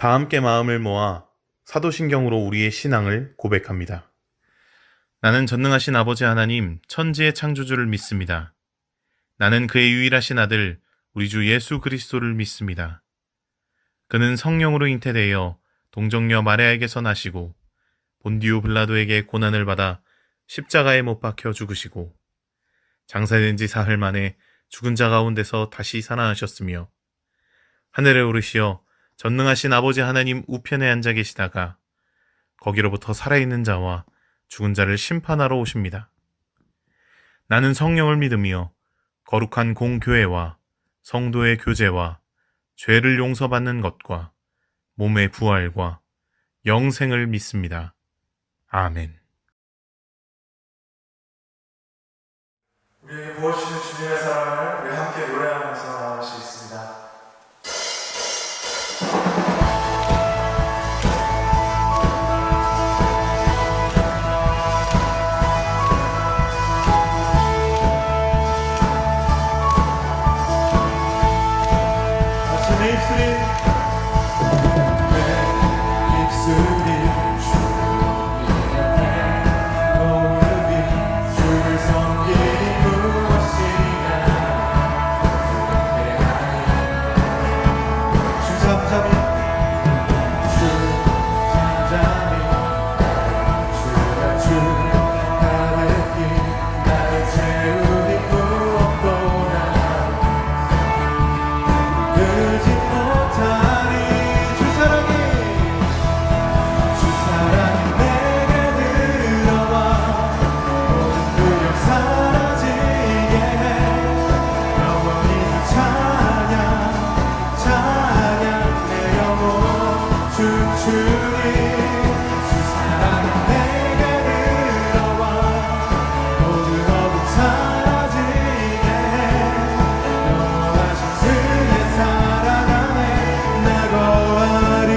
다 함께 마음을 모아 사도신경으로 우리의 신앙을 고백합니다. 나는 전능하신 아버지 하나님, 천지의 창조주를 믿습니다. 나는 그의 유일하신 아들, 우리 주 예수 그리스도를 믿습니다. 그는 성령으로 잉태되어 동정녀 마리아에게서 나시고 본디오 빌라도에게 고난을 받아 십자가에 못 박혀 죽으시고 장사된 지 사흘 만에 죽은 자 가운데서 다시 살아나셨으며 하늘에 오르시어 전능하신 아버지 하나님 우편에 앉아 계시다가 거기로부터 살아있는 자와 죽은 자를 심판하러 오십니다. 나는 성령을 믿으며 거룩한 공교회와 성도의 교제와 죄를 용서받는 것과 몸의 부활과 영생을 믿습니다. 아멘. 우리에게 부어주시는 주님의 사랑을 우리 함께 노래하면서 나아갈 수 있습니다. 다시 내 입술이 주님의 모습이 주를 섬기니 무엇이냐 주 잠잠히 주가 주 가득히 나를 채우니 무엇보다 늘지 못하니 주 사랑이 내게 들어와 모든 두려움 사라지게 해 영원히 찬양 내 영혼 춤추니 주 사랑이 내게 들어와 모든 어둠 사라지게 해 영원하신 주의 사랑 안에 나 거하리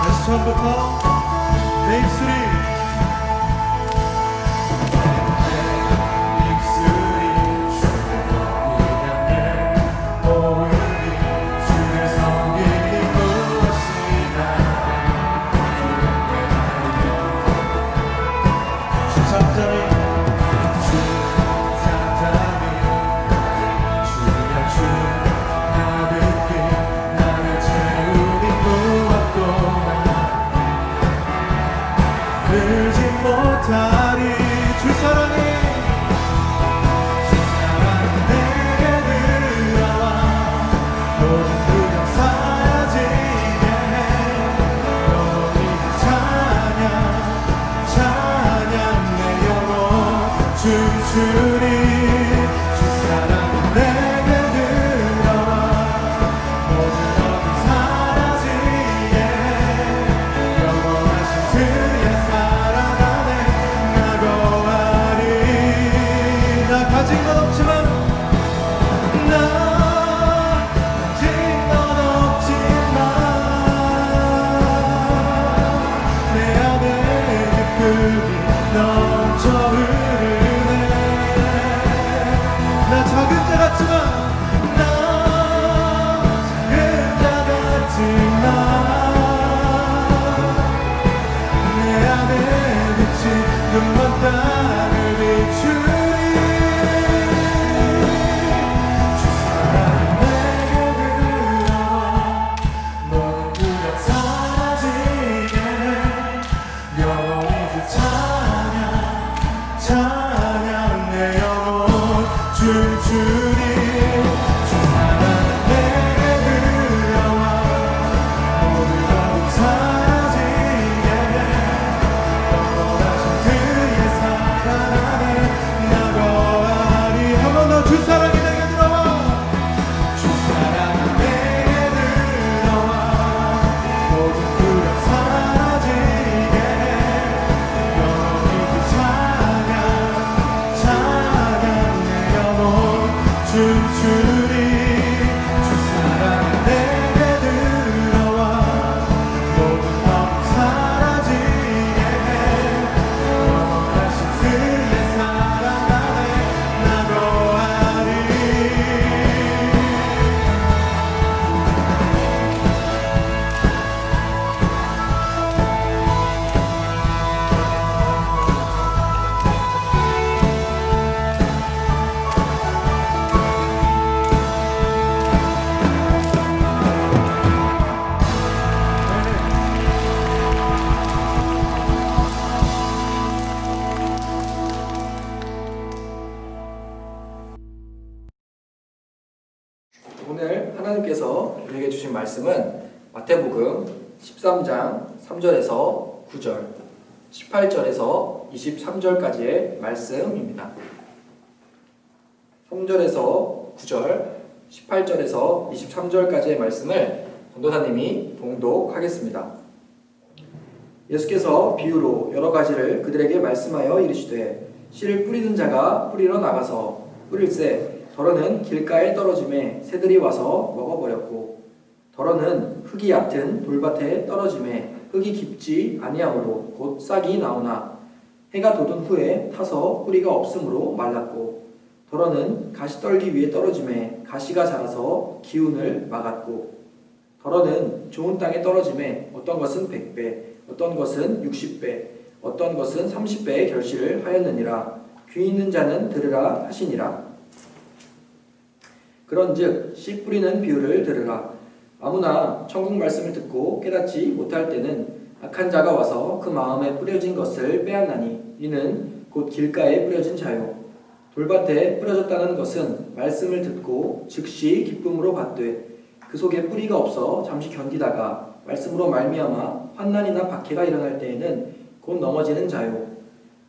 다시 처음부터 내 입술이 주를 섬기며 모든 주를 섬기니 무엇이나 주 잠잠히 주가 주 가득히 나를 채우니 무엇보다 늘지 못하리 주 사랑이 내게 들어와 모든 두려움 사라지게 해 영원히 찬양 내 영혼 춤추리 주 사랑이 내게 들어와 모든 어둠 사라지게 해 영원하신 주의 사랑 안에 나 거하리 나 가진 건 없지만 나 가진 건 없지만 내 안에 기쁨이 넘쳐 흐르네 나 작은 자 같지만 나 작은 자 같지만 내 안에 빛이 눈먼 땅을 비추리 주 사랑이 내게 들어와 모든 두려움 사라지게 해 영원히 주 찬양 내 영혼 춤추리 주 사랑이 내게 들어와 모든 어둠 사라지게 해 영원하신 주의 사랑 안에 나 거하리 한 번 더 주 사랑이 내게 들어와 주 사랑이 내게 들어와 모든 두려움 사라지게 해 영원히 주 찬양 내 영혼 오늘 하나님께서 우리에게 주신 말씀은 마태복음 13장 3절에서 9절, 18절에서 23절까지의 말씀입니다. 3절에서 9절, 18절에서 23절까지의 말씀을 전도사님이 봉독하겠습니다. 예수께서 비유로 여러 가지를 그들에게 말씀하여 이르시되 씨를 뿌리는 자가 뿌리러 나가서 뿌릴새 더러는 길가에 떨어짐에 새들이 와서 먹어버렸고 더러는 흙이 얕은 돌밭에 떨어짐에 흙이 깊지 아니하므로 곧 싹이 나오나 해가 돋은 후에 타서 뿌리가 없으므로 말랐고 더러는 가시떨기 위에 떨어짐에 가시가 자라서 기운을 막았고 더러는 좋은 땅에 떨어짐에 어떤 것은 100배 어떤 것은 60배 어떤 것은 30배의 결실을 하였느니라. 귀 있는 자는 들으라 하시니라. 그런즉 씨 뿌리는 비유를 들으라. 아무나 천국 말씀을 듣고 깨닫지 못할 때는 악한 자가 와서 그 마음에 뿌려진 것을 빼앗나니 이는 곧 길가에 뿌려진 자요 돌밭에 뿌려졌다는 것은 말씀을 듣고 즉시 기쁨으로 받되 그 속에 뿌리가 없어 잠시 견디다가 말씀으로 말미암아 환난이나 박해가 일어날 때에는 곧 넘어지는 자요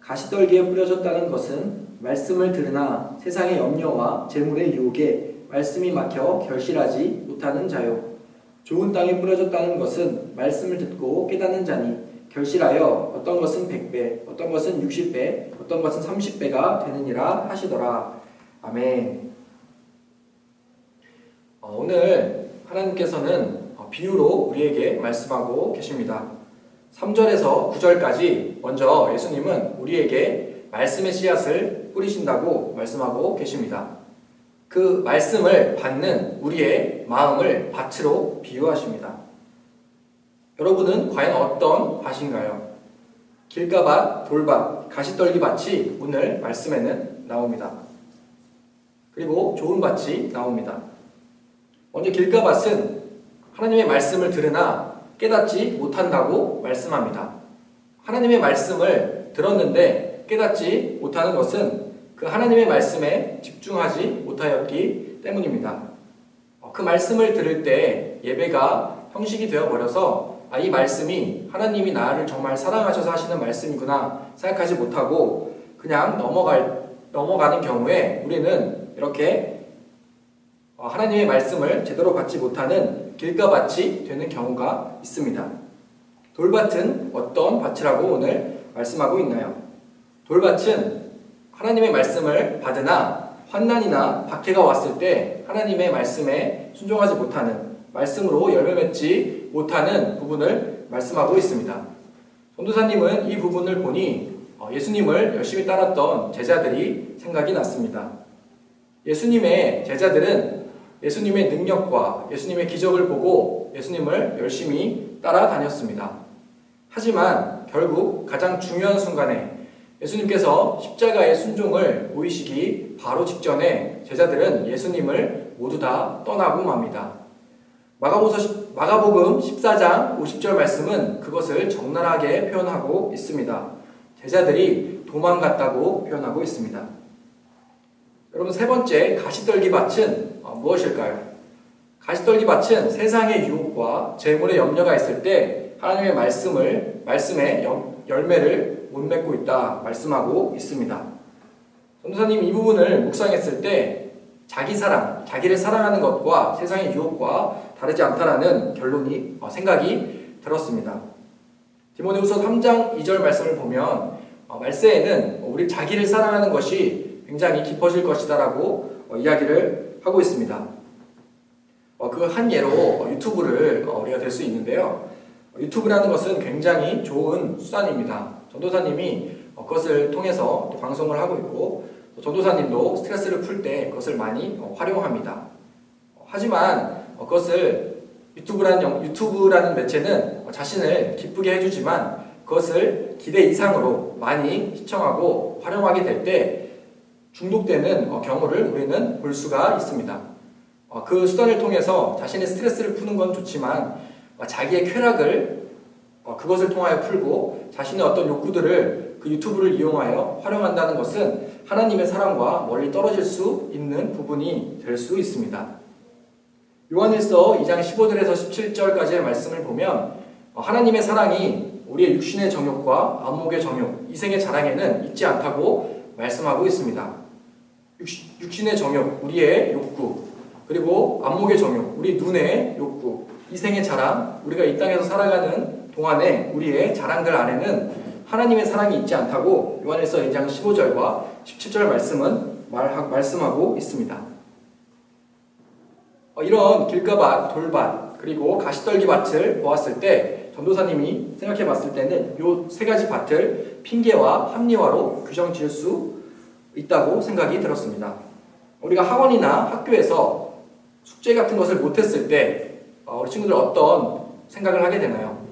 가시떨기에 뿌려졌다는 것은 말씀을 들으나 세상의 염려와 재물의 유혹에 말씀이 막혀 결실하지 못하는 자요 좋은 땅에 뿌려졌다는 것은 말씀을 듣고 깨닫는 자니 결실하여 어떤 것은 100배 어떤 것은 60배 어떤 것은 30배가 되느니라 하시더라. 아멘. 오늘 하나님께서는 비유로 우리에게 말씀하고 계십니다. 3절에서 9절까지 먼저 예수님은 우리에게 말씀의 씨앗을 뿌리신다고 말씀하고 계십니다. 그 말씀을 받는 우리의 마음을 밭으로 비유하십니다. 여러분은 과연 어떤 밭인가요? 길가밭, 돌밭, 가시떨기밭이 오늘 말씀에는 나옵니다. 그리고 좋은 밭이 나옵니다. 먼저 길가밭은 하나님의 말씀을 들으나 깨닫지 못한다고 말씀합니다. 하나님의 말씀을 들었는데 깨닫지 못하는 것은 그 하나님의 말씀에 집중하지 못하였기 때문입니다. 그 말씀을 들을 때 예배가 형식이 되어버려서 이 말씀이 하나님이 나를 정말 사랑하셔서 하시는 말씀이구나 생각하지 못하고 그냥 넘어가는 경우에 우리는 이렇게 하나님의 말씀을 제대로 받지 못하는 길가밭이 되는 경우가 있습니다. 돌밭은 어떤 밭이라고 오늘 말씀하고 있나요? 돌밭은 하나님의 말씀을 받으나 환난이나 박해가 왔을 때 하나님의 말씀에 순종하지 못하는 말씀으로 열매 맺지 못하는 부분을 말씀하고 있습니다. 전도사님은 이 부분을 보니 예수님을 열심히 따랐던 제자들이 생각이 났습니다. 예수님의 제자들은 예수님의 능력과 예수님의 기적을 보고 예수님을 열심히 따라다녔습니다. 하지만 결국 가장 중요한 순간에 예수님께서 십자가의 순종을 보이시기 바로 직전에 제자들은 예수님을 모두 다 떠나고 맙니다. 마가복음 14장 50절 말씀은 그것을 적나라하게 표현하고 있습니다. 제자들이 도망갔다고 표현하고 있습니다. 여러분, 세 번째 가시떨기 밭은 무엇일까요? 가시떨기 밭은 세상의 유혹과 재물의 염려가 있을 때 하나님의 말씀에 열매를 못 맺고 있다 말씀하고 있습니다. 전도사님 이 부분을 묵상했을 때 자기를 사랑하는 것과 세상의 유혹과 다르지 않다라는 생각이 들었습니다. 디모데후서 3장 2절 말씀을 보면 말세에는 우리 자기를 사랑하는 것이 굉장히 깊어질 것이다라고 이야기를 하고 있습니다. 그 한 예로 유튜브를 우리가 될 수 있는데요. 유튜브라는 것은 굉장히 좋은 수단입니다. 전도사님이 그것을 통해서 방송을 하고 있고 전도사님도 스트레스를 풀 때 그것을 많이 활용합니다. 하지만 그것을 유튜브라는 매체는 자신을 기쁘게 해주지만 그것을 기대 이상으로 많이 시청하고 활용하게 될 때 중독되는 경우를 우리는 볼 수가 있습니다. 그 수단을 통해서 자신의 스트레스를 푸는 건 좋지만 자기의 쾌락을 그것을 통하여 풀고 자신의 어떤 욕구들을 그 유튜브를 이용하여 활용한다는 것은 하나님의 사랑과 멀리 떨어질 수 있는 부분이 될 수 있습니다. 요한일서 2장 15절에서 17절까지의 말씀을 보면 하나님의 사랑이 우리의 육신의 정욕과 안목의 정욕, 이생의 자랑에는 있지 않다고 말씀하고 있습니다. 육신의 정욕, 우리의 욕구, 그리고 안목의 정욕, 우리 눈의 욕구, 이생의 자랑, 우리가 이 땅에서 살아가는 동안에 우리의 자랑들 안에는 하나님의 사랑이 있지 않다고 요한일서 2장 15절과 17절 말씀은 말씀하고 있습니다. 이런 길가밭, 돌밭, 그리고 가시떨기밭을 보았을 때 전도사님이 생각해 봤을 때는 이 세 가지 밭을 핑계와 합리화로 규정 지을 수 있다고 생각이 들었습니다. 우리가 학원이나 학교에서 숙제 같은 것을 못했을 때 우리 친구들 어떤 생각을 하게 되나요?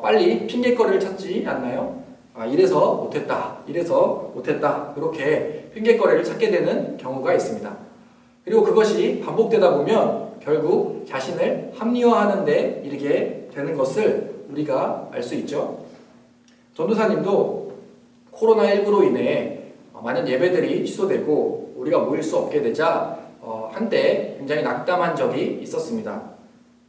빨리 핑계거리를 찾지 않나요? 이래서 못했다, 이래서 못했다, 그렇게 핑계거리를 찾게 되는 경우가 있습니다. 그리고 그것이 반복되다 보면 결국 자신을 합리화하는 데 이르게 되는 것을 우리가 알 수 있죠. 전도사님도 코로나19로 인해 많은 예배들이 취소되고 우리가 모일 수 없게 되자 한때 굉장히 낙담한 적이 있었습니다.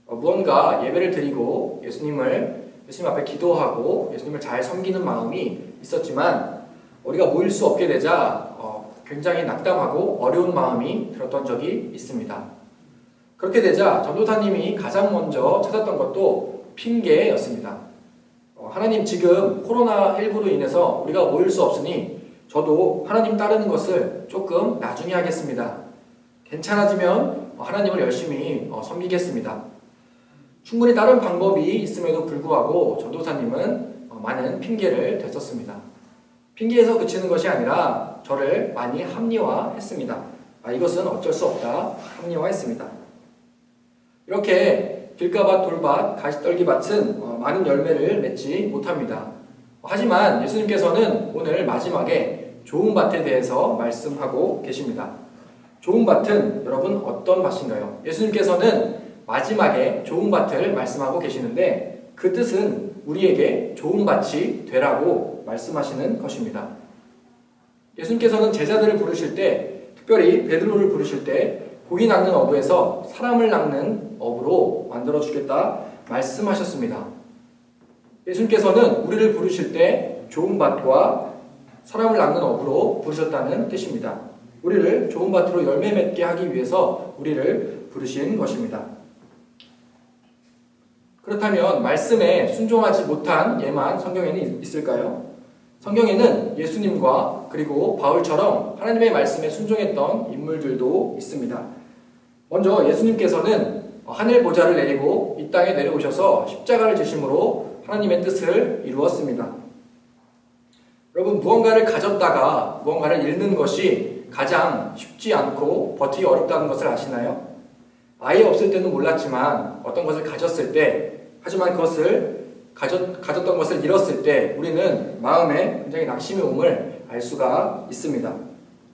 무언가 예배를 드리고 예수님 앞에 기도하고 예수님을 잘 섬기는 마음이 있었지만 우리가 모일 수 없게 되자 굉장히 낙담하고 어려운 마음이 들었던 적이 있습니다. 그렇게 되자 전도사님이 가장 먼저 찾았던 것도 핑계였습니다. 하나님, 지금 코로나19로 인해서 우리가 모일 수 없으니 저도 하나님 따르는 것을 조금 나중에 하겠습니다. 괜찮아지면 하나님을 열심히 섬기겠습니다. 충분히 다른 방법이 있음에도 불구하고 전도사님은 많은 핑계를 댔었습니다. 핑계에서 그치는 것이 아니라 저를 많이 합리화했습니다. 이것은 어쩔 수 없다, 합리화했습니다. 이렇게 길가밭, 돌밭, 가시떨기밭은 많은 열매를 맺지 못합니다. 하지만 예수님께서는 오늘 마지막에 좋은 밭에 대해서 말씀하고 계십니다. 좋은 밭은 여러분 어떤 밭인가요? 예수님께서는 마지막에 좋은 밭을 말씀하고 계시는데 그 뜻은 우리에게 좋은 밭이 되라고 말씀하시는 것입니다. 예수님께서는 제자들을 부르실 때, 특별히 베드로를 부르실 때 고기 낚는 어부에서 사람을 낚는 어부로 만들어주겠다 말씀하셨습니다. 예수님께서는 우리를 부르실 때 좋은 밭과 사람을 낚는 어부로 부르셨다는 뜻입니다. 우리를 좋은 밭으로 열매 맺게 하기 위해서 우리를 부르신 것입니다. 그렇다면 말씀에 순종하지 못한 예만 성경에는 있을까요? 성경에는 예수님과 그리고 바울처럼 하나님의 말씀에 순종했던 인물들도 있습니다. 먼저 예수님께서는 하늘 보좌를 내리고 이 땅에 내려오셔서 십자가를 지심으로 하나님의 뜻을 이루었습니다. 여러분, 무언가를 가졌다가 무언가를 잃는 것이 가장 쉽지 않고 버티기 어렵다는 것을 아시나요? 아예 없을 때는 몰랐지만 어떤 것을 가졌을 때, 하지만 그것을 가졌던 것을 잃었을 때 우리는 마음에 굉장히 낙심이 옴을 알 수가 있습니다.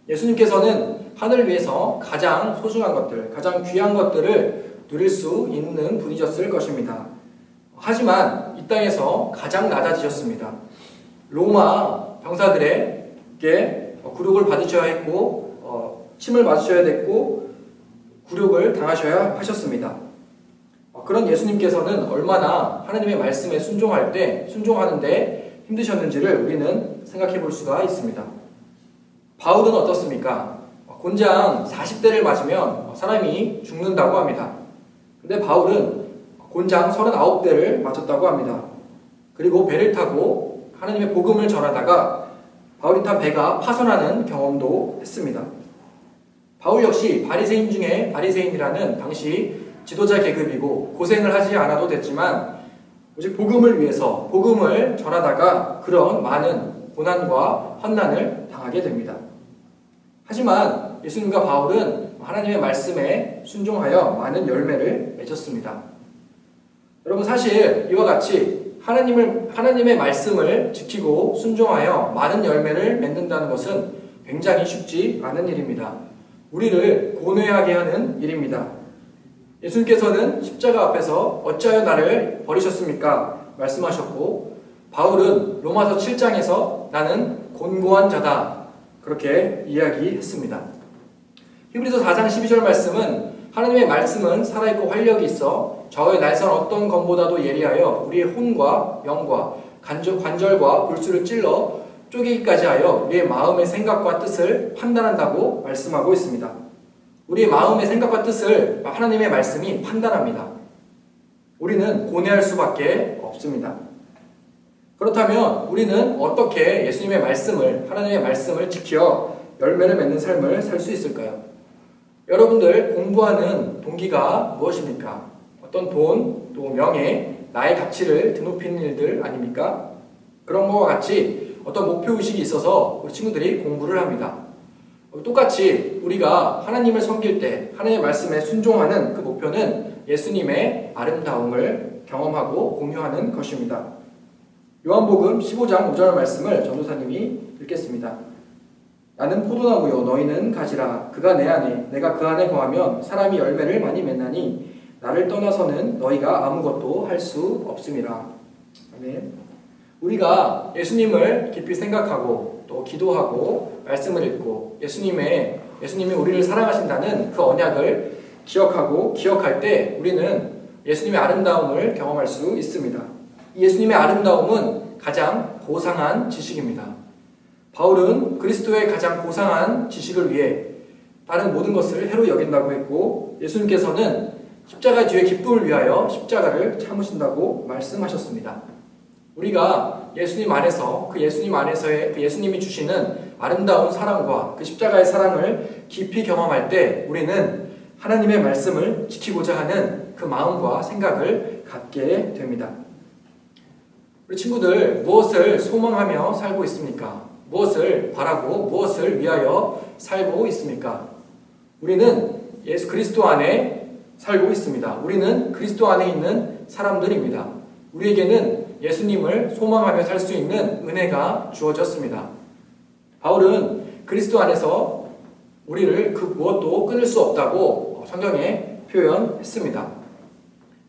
예수님께서는 하늘 위에서 가장 소중한 것들, 가장 귀한 것들을 누릴 수 있는 분이셨을 것입니다. 하지만 이 땅에서 가장 낮아지셨습니다. 로마 병사들에게 굴욕을 받으셔야 했고 침을 맞으셔야 됐고 굴욕을 당하셔야 하셨습니다. 그런 예수님께서는 얼마나 하나님의 말씀에 순종하는데 힘드셨는지를 우리는 생각해 볼 수가 있습니다. 바울은 어떻습니까? 곤장 40대를 맞으면 사람이 죽는다고 합니다. 근데 바울은 곤장 39대를 맞았다고 합니다. 그리고 배를 타고 하나님의 복음을 전하다가 바울이 탄 배가 파손하는 경험도 했습니다. 바울 역시 바리새인 중에 바리새인이라는 당시 지도자 계급이고 고생을 하지 않아도 됐지만 오직 복음을 위해서 복음을 전하다가 그런 많은 고난과 환난을 당하게 됩니다. 하지만 예수님과 바울은 하나님의 말씀에 순종하여 많은 열매를 맺었습니다. 여러분, 사실 이와 같이 하나님의 말씀을 지키고 순종하여 많은 열매를 맺는다는 것은 굉장히 쉽지 않은 일입니다. 우리를 고뇌하게 하는 일입니다. 예수님께서는 십자가 앞에서 어찌하여 나를 버리셨습니까? 말씀하셨고, 바울은 로마서 7장에서 나는 곤고한 자다, 그렇게 이야기했습니다. 히브리서 4장 12절 말씀은 하나님의 말씀은 살아있고 활력이 있어 좌우의 날선 어떤 검보다도 예리하여 우리의 혼과 영과 관절과 골수를 찔러 쪼개기까지 하여 우리의 마음의 생각과 뜻을 판단한다고 말씀하고 있습니다. 우리의 마음의 생각과 뜻을 하나님의 말씀이 판단합니다. 우리는 고뇌할 수밖에 없습니다. 그렇다면 우리는 어떻게 예수님의 말씀을, 하나님의 말씀을 지켜 열매를 맺는 삶을 살 수 있을까요? 여러분들 공부하는 동기가 무엇입니까? 어떤 돈, 또 명예, 나의 가치를 드높이는 일들 아닙니까? 그런 것과 같이 어떤 목표의식이 있어서 우리 친구들이 공부를 합니다. 똑같이 우리가 하나님을 섬길 때 하나님의 말씀에 순종하는 그 목표는 예수님의 아름다움을 경험하고 공유하는 것입니다. 요한복음 15장 5절 말씀을 전도사님이 읽겠습니다. 나는 포도나무요 너희는 가지라. 그가 내 안에 내가 그 안에 거하면 사람이 열매를 많이 맺나니 나를 떠나서는 너희가 아무것도 할 수 없음이라. 아멘. 우리가 예수님을 깊이 생각하고 또 기도하고 말씀을 읽고 예수님이 우리를 사랑하신다는 그 언약을 기억하고 기억할 때 우리는 예수님의 아름다움을 경험할 수 있습니다. 이 예수님의 아름다움은 가장 고상한 지식입니다. 바울은 그리스도의 가장 고상한 지식을 위해 다른 모든 것을 해로 여긴다고 했고 예수님께서는 십자가 뒤에 기쁨을 위하여 십자가를 참으신다고 말씀하셨습니다. 우리가 예수님 안에서 그 예수님 안에서의 그 예수님이 주시는 아름다운 사랑과 그 십자가의 사랑을 깊이 경험할 때 우리는 하나님의 말씀을 지키고자 하는 그 마음과 생각을 갖게 됩니다. 우리 친구들 무엇을 소망하며 살고 있습니까? 무엇을 바라고 무엇을 위하여 살고 있습니까? 우리는 예수 그리스도 안에 살고 있습니다. 우리는 그리스도 안에 있는 사람들입니다. 우리에게는 예수님을 소망하며 살 수 있는 은혜가 주어졌습니다. 바울은 그리스도 안에서 우리를 그 무엇도 끊을 수 없다고 성경에 표현했습니다.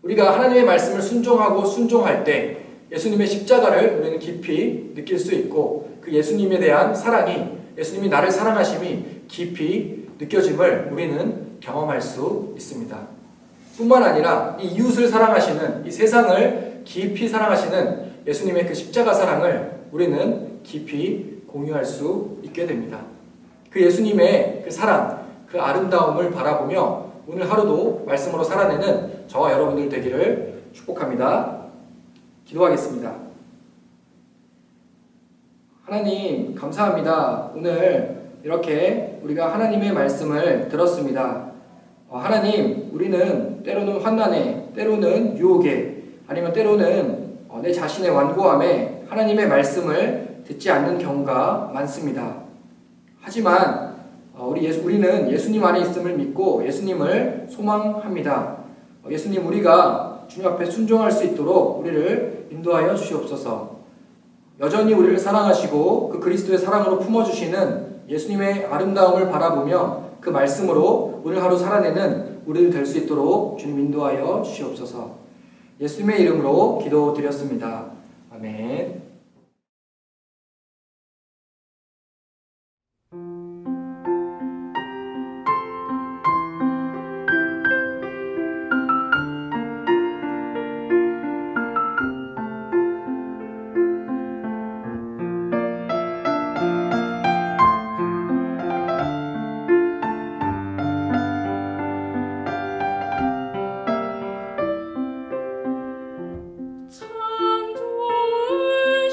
우리가 하나님의 말씀을 순종할 때 예수님의 십자가를 우리는 깊이 느낄 수 있고 그 예수님에 대한 사랑이 예수님이 나를 사랑하심이 깊이 느껴짐을 우리는 경험할 수 있습니다. 뿐만 아니라 이 이웃을 사랑하시는 이 세상을 깊이 사랑하시는 예수님의 그 십자가 사랑을 우리는 깊이 공유할 수 있게 됩니다. 그 예수님의 그 사랑, 그 아름다움을 바라보며 오늘 하루도 말씀으로 살아내는 저와 여러분들 되기를 축복합니다. 기도하겠습니다. 하나님 감사합니다. 오늘 이렇게 우리가 하나님의 말씀을 들었습니다. 하나님 우리는 때로는 환난에 때로는 유혹에 아니면 때로는 내 자신의 완고함에 하나님의 말씀을 듣지 않는 경우가 많습니다. 하지만 우리는 예수님 안에 있음을 믿고 예수님을 소망합니다. 예수님 우리가 주님 앞에 순종할 수 있도록 우리를 인도하여 주시옵소서. 여전히 우리를 사랑하시고 그 그리스도의 사랑으로 품어주시는 예수님의 아름다움을 바라보며 그 말씀으로 오늘 하루 살아내는 우리들 될 수 있도록 주님 인도하여 주시옵소서. 예수님의 이름으로 기도드렸습니다. 아멘. 참 좋은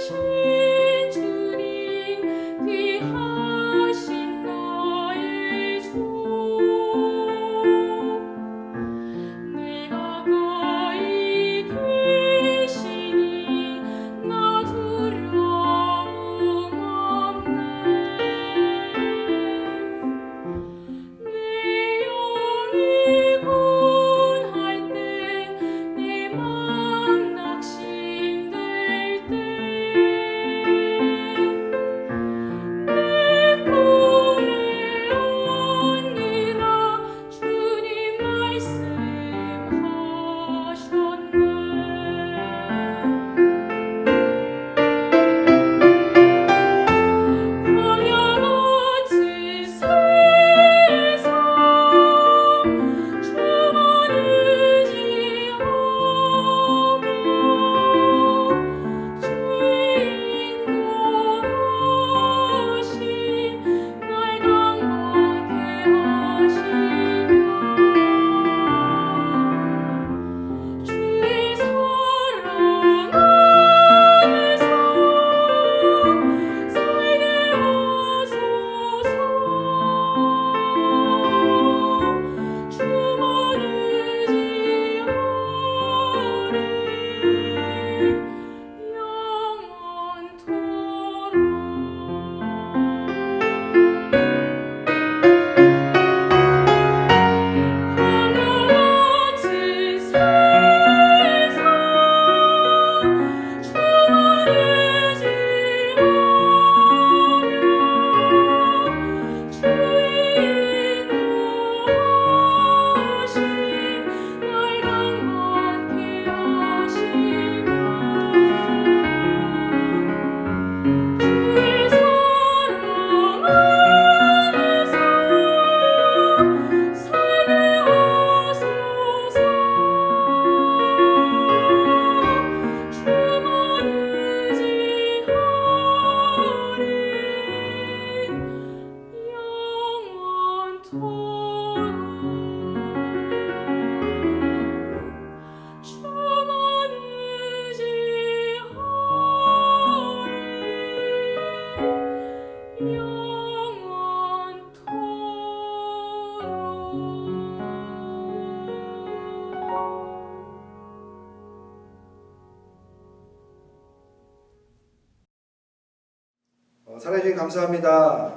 사랑해주셔서 감사합니다.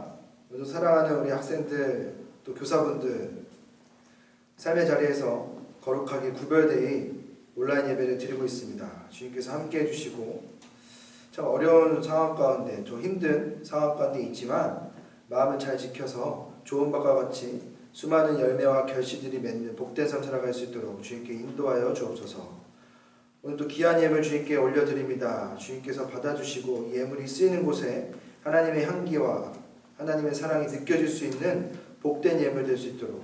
모두 사랑하는 우리 학생들, 또 교사분들, 삶의 자리에서 거룩하게 구별되이 온라인 예배를 드리고 있습니다. 주님께서 함께 해주시고 참 어려운 상황 가운데, 좀 힘든 상황 가운데 있지만 마음을 잘 지켜서 좋은 바과 같이 수많은 열매와 결실들이 맺는 복된 삶 살아갈 수 있도록 주님께 인도하여 주옵소서. 오늘도 귀한 예물 주님께 올려드립니다. 주님께서 받아주시고 예물이 쓰이는 곳에 하나님의 향기와 하나님의 사랑이 느껴질 수 있는 복된 예물 될 수 있도록,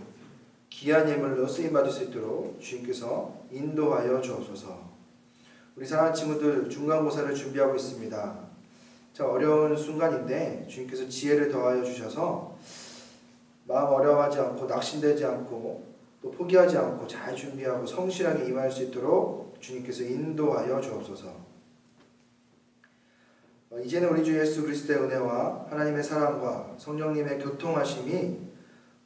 귀한 예물로 쓰임받을 수 있도록 주님께서 인도하여 주옵소서. 우리 사랑하는 친구들 중간고사를 준비하고 있습니다. 참 어려운 순간인데 주님께서 지혜를 더하여 주셔서 마음 어려워하지 않고 낙심되지 않고 또 포기하지 않고 잘 준비하고 성실하게 임할 수 있도록 주님께서 인도하여 주옵소서. 이제는 우리 주 예수 그리스도의 은혜와 하나님의 사랑과 성령님의 교통하심이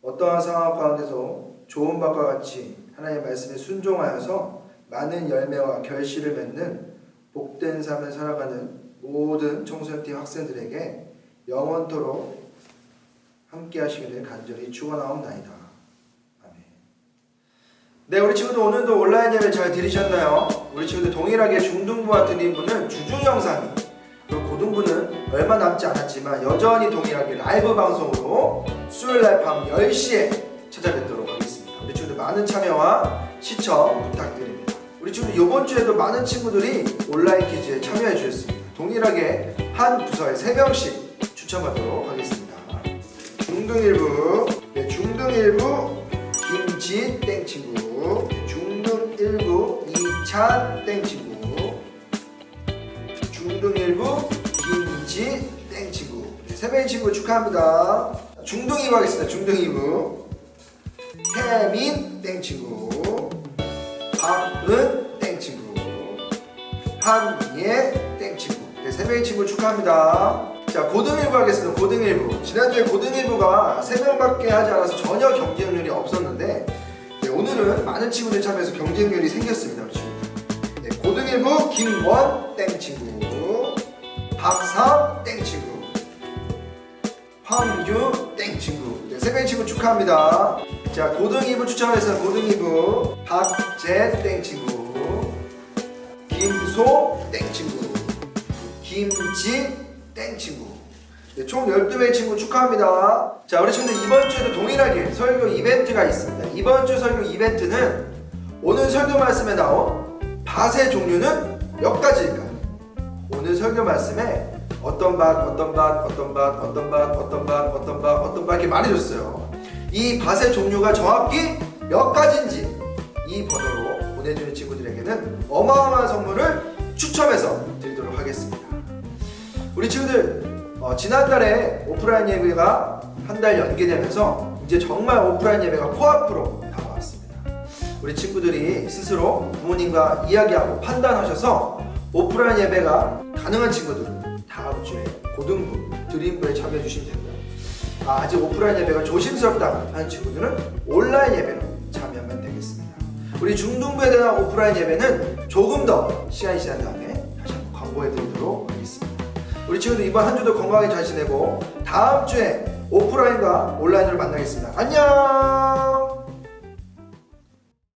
어떠한 상황 가운데도 좋은 바과 같이 하나님의 말씀에 순종하여서 많은 열매와 결실을 맺는 복된 삶을 살아가는 모든 청소년팀 학생들에게 영원토록 함께 하시기를 간절히 축원하옵나이다. 아멘. 네, 우리 친구들 오늘도 온라인 예배 잘 들으셨나요? 우리 친구들 동일하게 중등부와 드림부는 주중 영상이, 그리고 고등부는 얼마 남지 않았지만 여전히 동일하게 라이브 방송으로 수요일날 밤 10시에 찾아뵙도록 하겠습니다. 우리 친구들 많은 참여와 시청 부탁드립니다. 우리 친구들 이번 주에도 많은 친구들이 온라인 퀴즈에 참여해 주셨습니다. 동일하게 한 부서에 3명씩 추첨하도록 하겠습니다. 중등 1부, 네, 중등 1부 김지 땡친구, 중등 1부 이찬 땡친구, 중등 1부 김지 땡친구, 네, 3명의 친구 축하합니다. 중등 2부 하겠습니다. 중등 2부 혜민 땡친구, 박은 땡친구, 한예 땡친구, 네, 3명의 친구 축하합니다. 자, 고등 1부 하겠습니다. 고등 1부. 지난주에 고등 1부가 3명밖에 하지 않아서 전혀 경쟁률이 없었는데, 네, 오늘은 많은 친구들이 참여해서 경쟁률이 생겼습니다. 우리 친구들. 네, 고등 1부 김원 땡친구, 박상 땡친구, 황유 땡친구, 네, 3명의 친구 축하합니다. 자, 고등 2부 추첨해서 고등 2부 박재 땡친구, 김소 땡친구, 김지 땡친구, 네, 총 12명의 친구 축하합니다. 자, 우리 친구들 이번 주에도 동일하게 설교 이벤트가 있습니다. 이번 주 설교 이벤트는 오늘 설교 말씀에 나온 밭의 종류는 몇 가지일까요? 오늘 설교 말씀에 어떤 밭, 어떤 밭, 어떤 밭, 어떤 밭, 어떤 밭, 어떤 밭, 어떤 밭 이렇게 말해줬어요. 이 밭의 종류가 정확히 몇 가지인지 이 번호로 보내주는 친구들에게는 어마어마한 선물을 추첨해서 드리도록 하겠습니다. 우리 친구들 지난달에 오프라인 예배가 한 달 연기되면서 이제 정말 오프라인 예배가 코앞으로 다가왔습니다. 우리 친구들이 스스로 부모님과 이야기하고 판단하셔서 오프라인 예배가 가능한 친구들은 다음 주에 고등부, 드림부에 참여해 주시면 되고, 아직 오프라인 예배가 조심스럽다 하는 친구들은 온라인 예배로 참여하면 되겠습니다. 우리 중등부에 대한 오프라인 예배는 조금 더 시간이 지난 다음에 다시 한번 광고해 드리도록 하겠습니다. 우리 친구들 이번 한 주도 건강하게 잘 지내고 다음 주에 오프라인과 온라인으로 만나겠습니다. 안녕!